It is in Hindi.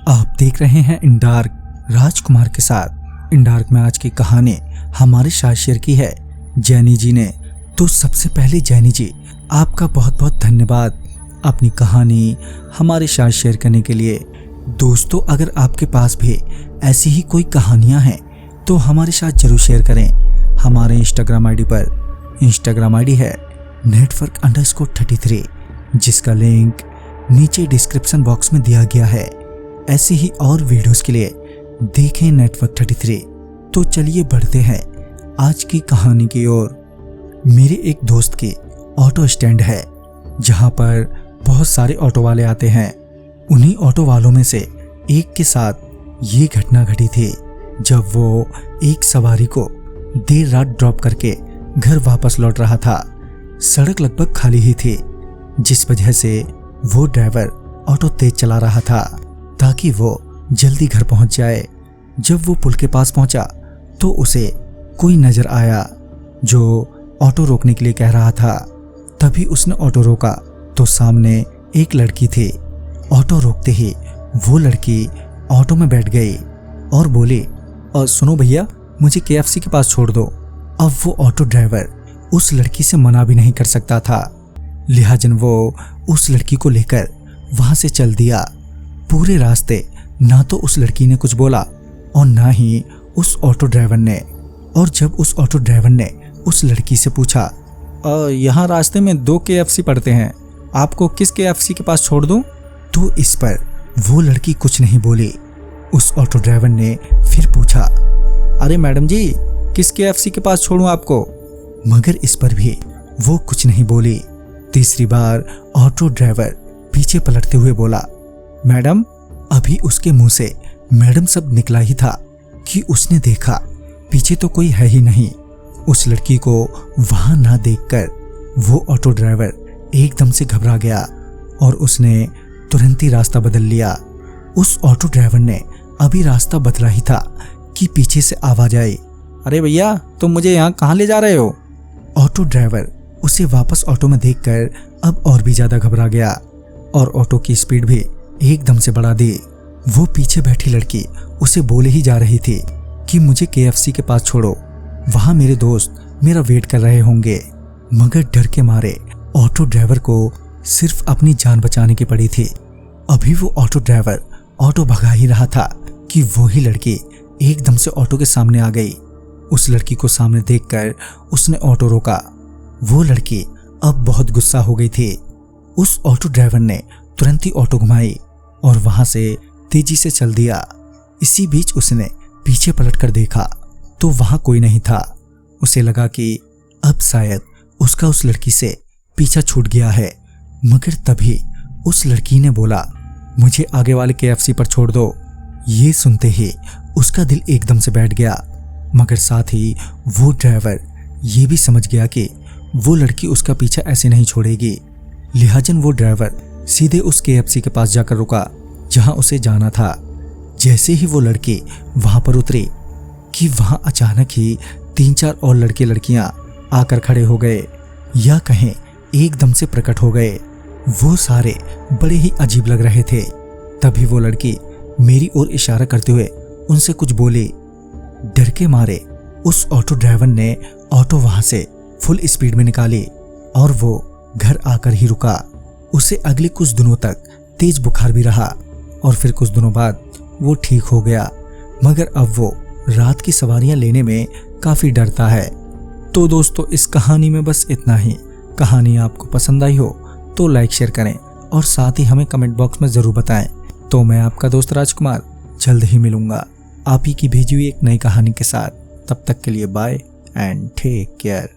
आप देख रहे हैं इन डार्क राजकुमार के साथ। इन डार्क में आज की कहानी हमारे साथ शेयर की है जैनी जी ने। तो सबसे पहले जैनी जी आपका बहुत बहुत धन्यवाद अपनी कहानी हमारे साथ शेयर करने के लिए। दोस्तों, अगर आपके पास भी ऐसी ही कोई कहानियां हैं तो हमारे साथ जरूर शेयर करें। हमारे इंस्टाग्राम आईडी पर इंस्टाग्राम आईडी है network_33, जिसका लिंक नीचे डिस्क्रिप्शन बॉक्स में दिया गया है। ऐसी ही और वीडियोस के लिए देखें network33। तो चलिए बढ़ते हैं आज की कहानी की ओर। मेरे एक दोस्त की ऑटो स्टैंड है जहां पर बहुत सारे ऑटो वाले आते हैं। उन्हीं ऑटो वालों में से एक के साथ ये घटना घटी थी जब वो एक सवारी को देर रात ड्रॉप करके घर वापस लौट रहा था। सड़क लगभग खाली ही थी, जिस वजह से वो ड्राइवर ऑटो तेज चला रहा था ताकि वो जल्दी घर पहुंच जाए। जब वो पुल के पास पहुंचा तो उसे कोई नजर आया जो ऑटो रोकने के लिए कह रहा था। तभी उसने ऑटो रोका तो सामने एक लड़की थी। ऑटो रोकते ही वो लड़की ऑटो में बैठ गई और बोली, और सुनो भैया, मुझे KFC के पास छोड़ दो। अब वो ऑटो ड्राइवर उस लड़की से मना भी नहीं कर सकता था, लिहाजन वो उस लड़की को लेकर वहां से चल दिया। पूरे रास्ते ना तो उस लड़की ने कुछ बोला और ना ही उस ऑटो ड्राइवर ने। और जब उस ऑटो ड्राइवर ने उस लड़की से पूछा, यहाँ रास्ते में 2 KFC पड़ते हैं, आपको किस KFC के पास छोड़ दूं? तो इस पर वो लड़की कुछ नहीं बोली। उस ऑटो ड्राइवर ने फिर पूछा, अरे मैडम जी, किस KFC के पास छोड़ूं आपको? मगर इस पर भी वो कुछ नहीं बोली। तीसरी बार ऑटो ड्राइवर पीछे पलटते हुए बोला, मैडम। अभी उसके मुंह से मैडम शब्द निकला ही था कि उसने देखा पीछे तो कोई है ही नहीं। उस लड़की को वहां ना देखकर वो ऑटो ड्राइवर एकदम से घबरा गया और उसने तुरंत ही रास्ता बदल लिया। उस ऑटो ड्राइवर ने अभी रास्ता बदला ही था कि पीछे से आवाज आई, अरे भैया, तुम मुझे यहाँ कहाँ ले जा रहे हो? ऑटो ड्राइवर उसे वापस ऑटो में देखकर अब और भी ज्यादा घबरा गया और ऑटो की स्पीड भी एकदम से बढ़ा दी। वो पीछे बैठी लड़की उसे बोले ही जा रही थी कि मुझे KFC के पास छोड़ो, वहां मेरे दोस्त मेरा वेट कर रहे होंगे। मगर डर के मारे ऑटो ड्राइवर को सिर्फ अपनी जान बचाने की पड़ी थी। अभी वो ऑटो ड्राइवर ऑटो भगा ही रहा था कि वो ही लड़की एकदम से ऑटो के सामने आ गई। उस लड़की को सामने देखकर उसने ऑटो रोका। वो लड़की अब बहुत गुस्सा हो गई थी। उस ऑटो ड्राइवर ने तुरंत ही ऑटो घुमाई और वहां से तेजी से चल दिया। इसी बीच उसने पीछे पलटकर देखा तो वहां कोई नहीं था। उसे लगा कि अब शायद उसका उस लड़की से पीछा छूट गया है। मगर तभी उस लड़की ने बोला, मुझे आगे वाले KFC पर छोड़ दो। ये सुनते ही उसका दिल एकदम से बैठ गया। मगर साथ ही वो ड्राइवर ये भी समझ गया कि वो लड़की उसका पीछा ऐसे नहीं छोड़ेगी। लिहाजन वो ड्राइवर सीधे उस KFC के पास जाकर रुका जहां उसे जाना था। जैसे ही वो लड़की वहां पर उतरी कि वहां अचानक ही 3-4 और लड़के लड़कियां आकर खड़े हो गए, या कहें एकदम से प्रकट हो गए। वो सारे बड़े ही अजीब लग रहे थे। तभी वो लड़की मेरी ओर इशारा करते हुए उनसे कुछ बोली। डर के मारे उस ऑटो ड्राइवर ने ऑटो वहां से फुल स्पीड में निकाली और वो घर आकर ही रुका। उसे अगले कुछ दिनों तक तेज बुखार भी रहा और फिर कुछ दिनों बाद वो ठीक हो गया। मगर अब वो रात की सवारियां लेने में काफी डरता है। तो दोस्तों, इस कहानी में बस इतना ही। कहानी आपको पसंद आई हो तो लाइक शेयर करें और साथ ही हमें कमेंट बॉक्स में जरूर बताएं। तो मैं आपका दोस्त राजकुमार जल्द ही मिलूंगा आप ही की भेजी हुई एक नई कहानी के साथ। तब तक के लिए बाय एंड टेक केयर।